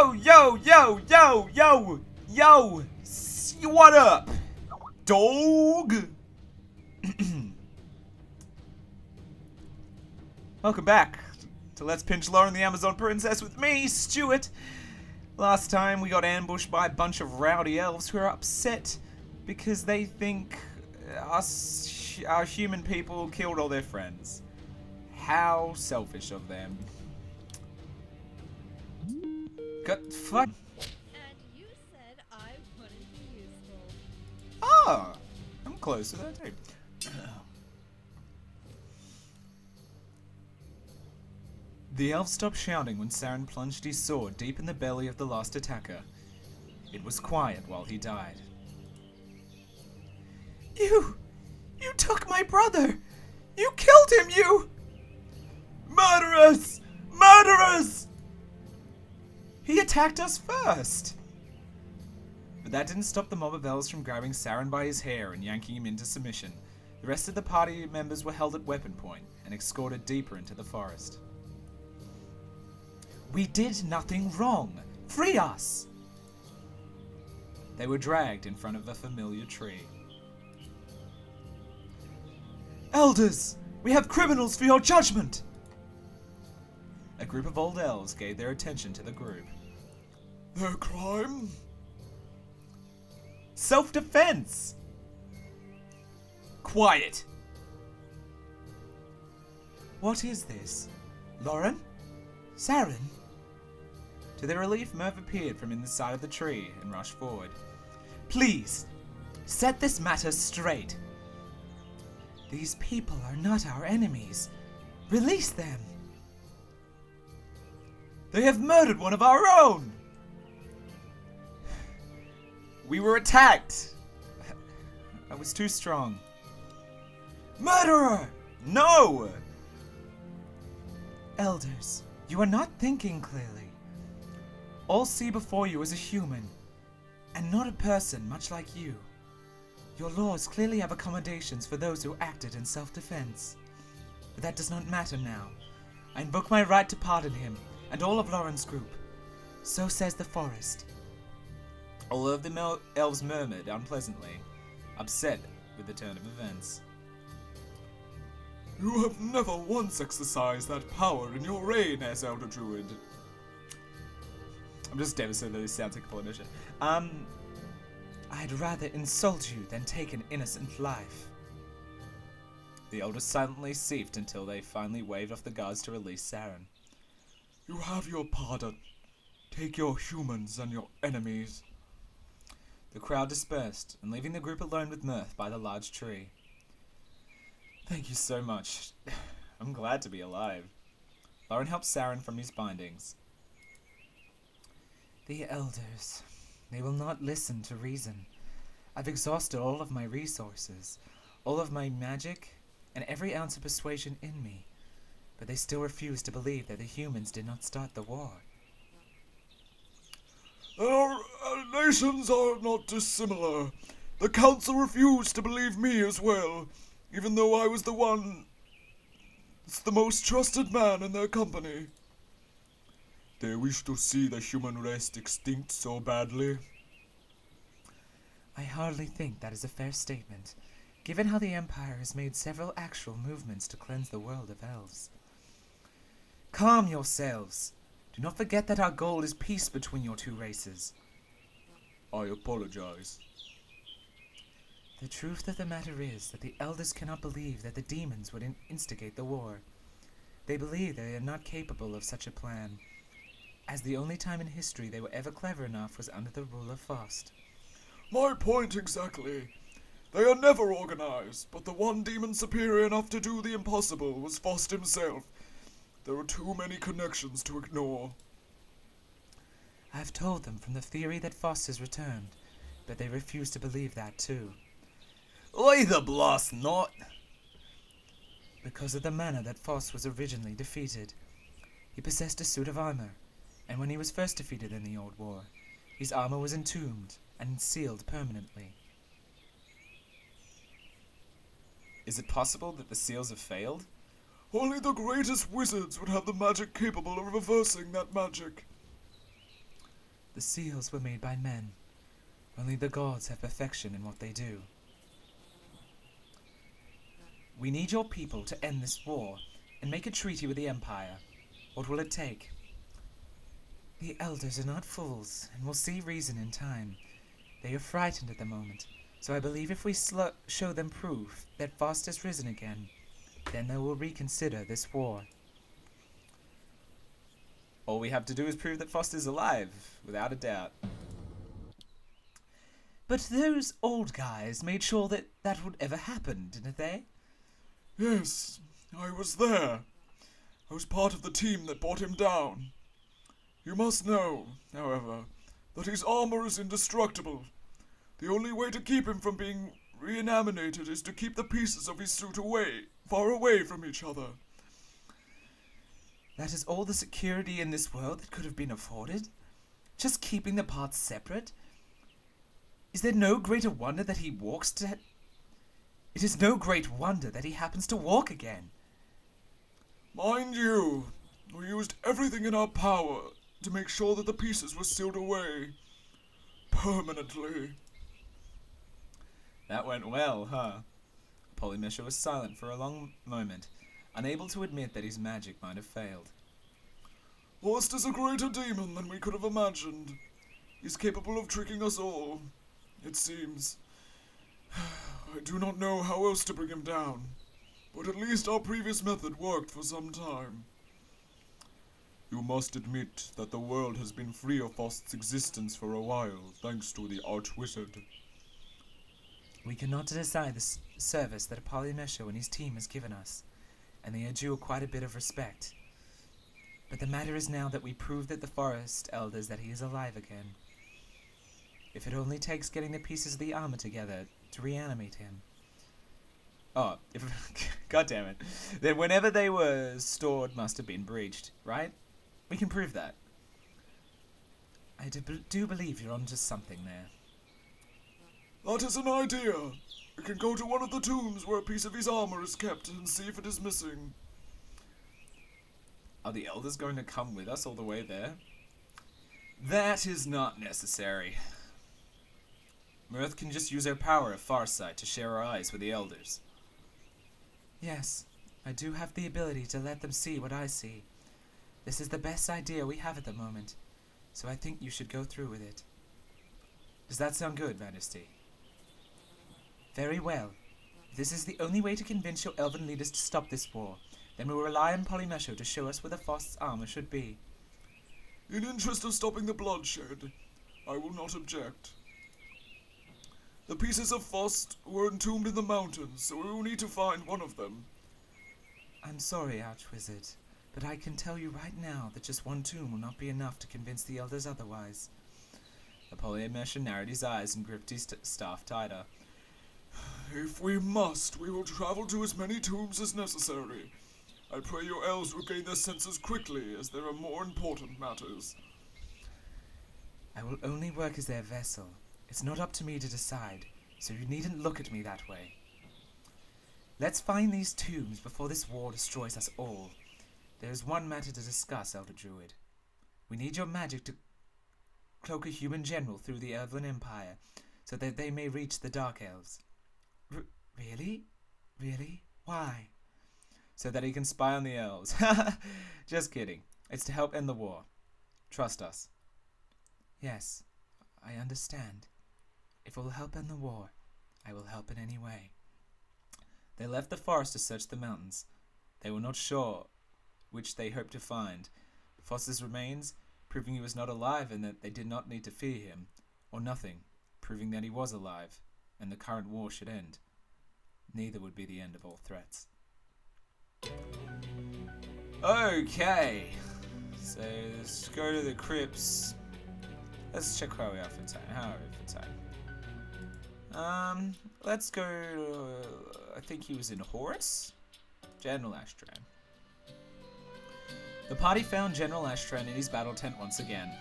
Yo! What up? Dog? Welcome back to Let's Pinch Loren the Amazon Princess with me, Stuart. Last time we got ambushed by a bunch of rowdy elves who are upset because they think our human people killed all their friends. How selfish of them. Got fuck. And you said I wouldn't be useful. Ah, I'm close to that too. The elf stopped shouting when Saren plunged his sword deep in the belly of the last attacker. It was quiet while he died. You took my brother! You killed him, you! Murderers! Murderers! He attacked us first! But that didn't stop the mob of elves from grabbing Saren by his hair and yanking him into submission. The rest of the party members were held at weapon point and escorted deeper into the forest. We did nothing wrong! Free us! They were dragged in front of a familiar tree. Elders! We have criminals for your judgment! A group of old elves gave their attention to the group. Their crime? Self-defense! Quiet! What is this? Loren? Saren? To their relief, Murph appeared from in the side of the tree and rushed forward. Please, set this matter straight. These people are not our enemies. Release them. They have murdered one of our own! We were attacked! I was too strong. Murderer! No! Elders, you are not thinking clearly. All see before you as a human, and not a person much like you. Your laws clearly have accommodations for those who acted in self-defense. But that does not matter now. I invoke my right to pardon him, and all of Loren's group. So says the forest. All of the elves murmured unpleasantly, upset with the turn of events. You have never once exercised that power in your reign as Elder Druid. I'm just devastated that this sounds like a politician. I'd rather insult you than take an innocent life. The elders silently ceased until they finally waved off the guards to release Saren. You have your pardon. Take your humans and your enemies. The crowd dispersed, and leaving the group alone with Mirth by the large tree. Thank you so much. I'm glad to be alive. Loren helped Saren from his bindings. The elders. They will not listen to reason. I've exhausted all of my resources, all of my magic, and every ounce of persuasion in me. But they still refuse to believe that the humans did not start the war. Our nations are not dissimilar. The council refused to believe me as well, even though I was the most trusted man in their company. They wish to see the human race extinct so badly. I hardly think that is a fair statement, given how the Empire has made several actual movements to cleanse the world of elves. Calm yourselves. Do not forget that our goal is peace between your two races. I apologize. The truth of the matter is that the elders cannot believe that the demons would instigate the war. They believe that they are not capable of such a plan, as the only time in history they were ever clever enough was under the rule of Faust. My point exactly. They are never organized, but the one demon superior enough to do the impossible was Faust himself. There are too many connections to ignore. I have told them from the theory that Faust has returned, but they refuse to believe that too. Why the blast not? Because of the manner that Faust was originally defeated. He possessed a suit of armor, and when he was first defeated in the Old War, his armor was entombed and sealed permanently. Is it possible that the seals have failed? Only the greatest wizards would have the magic capable of reversing that magic. The seals were made by men. Only the gods have perfection in what they do. We need your people to end this war and make a treaty with the Empire. What will it take? The elders are not fools, and will see reason in time. They are frightened at the moment, so I believe if we show them proof that Faust has risen again, then they will reconsider this war. All we have to do is prove that Faust is alive, without a doubt. But those old guys made sure that that would ever happen, didn't they? Yes, I was there. I was part of the team that brought him down. You must know, however, that his armor is indestructible. The only way to keep him from being reanimated is to keep the pieces of his suit far away from each other. That is all the security in this world that could have been afforded? Just keeping the parts separate? Is there no greater wonder that he walks to... It is no great wonder that he happens to walk again. Mind you, we used everything in our power to make sure that the pieces were sealed away. Permanently. That went well, huh? Polymesha was silent for a long moment, unable to admit that his magic might have failed. Faust is a greater demon than we could have imagined. He's capable of tricking us all, it seems. I do not know how else to bring him down, but at least our previous method worked for some time. You must admit that the world has been free of Faust's existence for a while, thanks to the Archwizard. We cannot deny the service that Polymesha and his team has given us, and they are due quite a bit of respect. But the matter is now that we prove that the forest elders that he is alive again. If it only takes getting the pieces of the armor together to reanimate him. Oh, God damn it. Then whenever they were stored must have been breached, right? We can prove that. I do believe you're onto something there. That is an idea. We can go to one of the tombs where a piece of his armor is kept and see if it is missing. Are the elders going to come with us all the way there? That is not necessary. Mirth can just use her power of farsight to share our eyes with the elders. Yes, I do have the ability to let them see what I see. This is the best idea we have at the moment, so I think you should go through with it. Does that sound good, Majesty? Very well. If this is the only way to convince your elven leaders to stop this war, then we'll rely on Polymesha to show us where the Faust's armor should be. In interest of stopping the bloodshed, I will not object. The pieces of Faust were entombed in the mountains, so we will need to find one of them. I'm sorry, Archwizard, but I can tell you right now that just one tomb will not be enough to convince the elders otherwise. The Polymesha narrowed his eyes and gripped his staff tighter. If we must, we will travel to as many tombs as necessary. I pray your elves regain their senses quickly, as there are more important matters. I will only work as their vessel. It's not up to me to decide, so you needn't look at me that way. Let's find these tombs before this war destroys us all. There is one matter to discuss, Elder Druid. We need your magic to cloak a human general through the Elven Empire, so that they may reach the Dark Elves. Really? Really? Why? So that he can spy on the elves. Just kidding. It's to help end the war. Trust us. Yes, I understand. If it will help end the war, I will help in any way. They left the forest to search the mountains. They were not sure which they hoped to find. Faust's remains, proving he was not alive and that they did not need to fear him, or nothing, proving that he was alive, and the current war should end. Neither would be the end of all threats. Okay, so let's go to the crypts. Let's check where we are for time. How are we for time? Let's go to, I think he was in Horus? General Ashtran. The party found General Ashtran in his battle tent once again.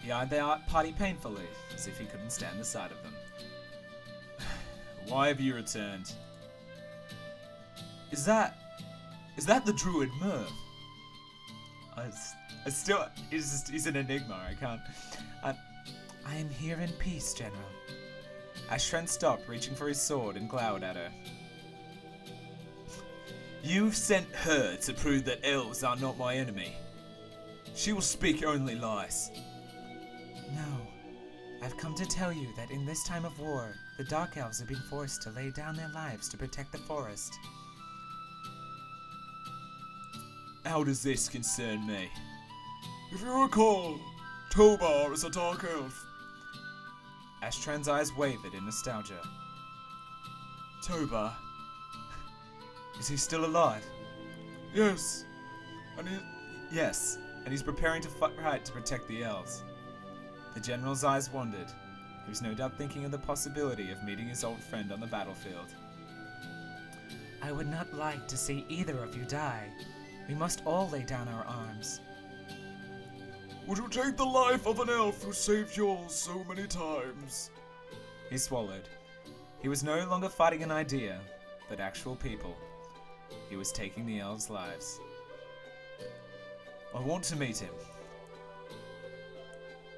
He eyed the party painfully, as if he couldn't stand the sight of them. Why have you returned? Is that the druid Merv? I still, he's an enigma, I can't. I am here in peace, General. Ashtran stopped, reaching for his sword, and glowered at her. You've sent her to prove that elves are not my enemy. She will speak only lies. No. I've come to tell you that in this time of war, the Dark Elves have been forced to lay down their lives to protect the forest. How does this concern me? If you recall, Tobar is a dark elf. Ashtran's eyes wavered in nostalgia. Tobar? Is he still alive? Yes. Yes, and he's preparing to fight to protect the elves. The general's eyes wandered. He was no doubt thinking of the possibility of meeting his old friend on the battlefield. I would not like to see either of you die. We must all lay down our arms. Would you take the life of an elf who saved yours so many times? He swallowed. He was no longer fighting an idea, but actual people. He was taking the elves' lives. I want to meet him.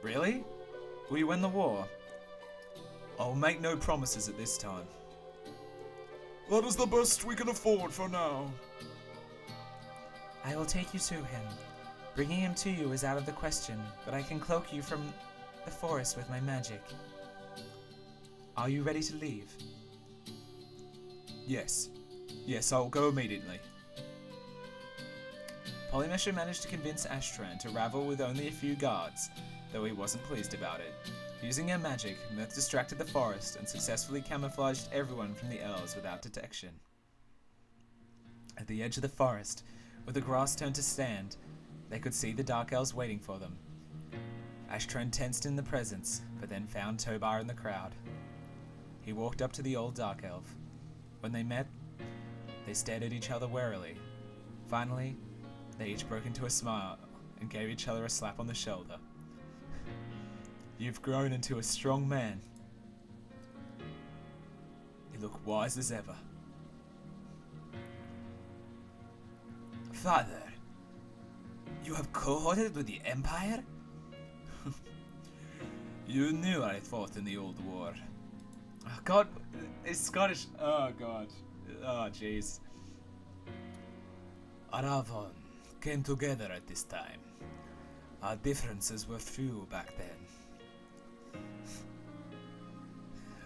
Really? Will you win the war? I'll make no promises at this time. That is the best we can afford for now. I will take you to him. Bringing him to you is out of the question, but I can cloak you from the forest with my magic. Are you ready to leave? Yes. Yes, I'll go immediately. Polymesher managed to convince Ashtran to ravel with only a few guards, though he wasn't pleased about it. Using her magic, Mirth distracted the forest and successfully camouflaged everyone from the elves without detection. At the edge of the forest, where the grass turned to sand, they could see the Dark Elves waiting for them. Ashtran tensed in the presence, but then found Tobar in the crowd. He walked up to the old Dark Elf. When they met, they stared at each other warily. Finally, they each broke into a smile and gave each other a slap on the shoulder. You've grown into a strong man. You look wise as ever. Father, you have cohorted with the Empire? You knew I fought in the old war. Oh God, it's Scottish. Oh God. Oh jeez. Aravon came together at this time. Our differences were few back then.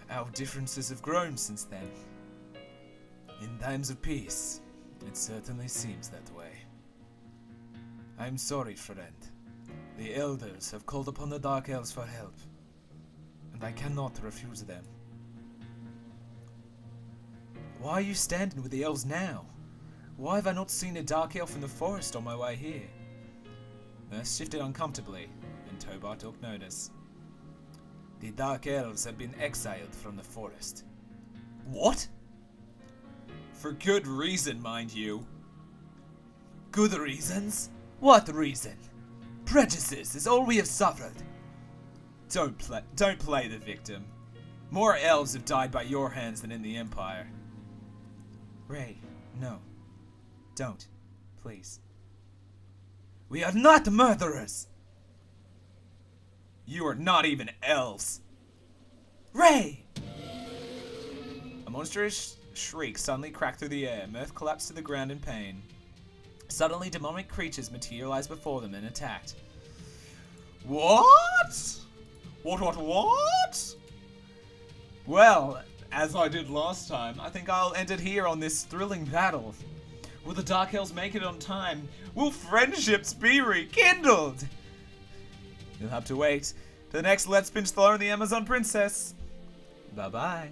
Our differences have grown since then. In times of peace, it certainly seems that way. I'm sorry, friend. The elders have called upon the Dark Elves for help, and I cannot refuse them. Why are you standing with the elves now? Why have I not seen a Dark Elf in the forest on my way here? Mirth shifted uncomfortably, and Tobar took notice. The Dark Elves have been exiled from the forest. What? For good reason, mind you. Good reasons? What reason? Prejudice is all we have suffered. Don't play the victim. More elves have died by your hands than in the Empire. Ray, no. Don't. Please. We are not murderers! You are not even elves! Ray! A monstrous shriek suddenly cracked through the air. Mirth collapsed to the ground in pain. Suddenly, demonic creatures materialized before them and attacked. What? What? Well, as I did last time, I think I'll end it here on this thrilling battle. Will the Dark Elves make it on time? Will friendships be rekindled? You'll have to wait to the next Let's Binge Throne the Amazon Princess. Bye-bye.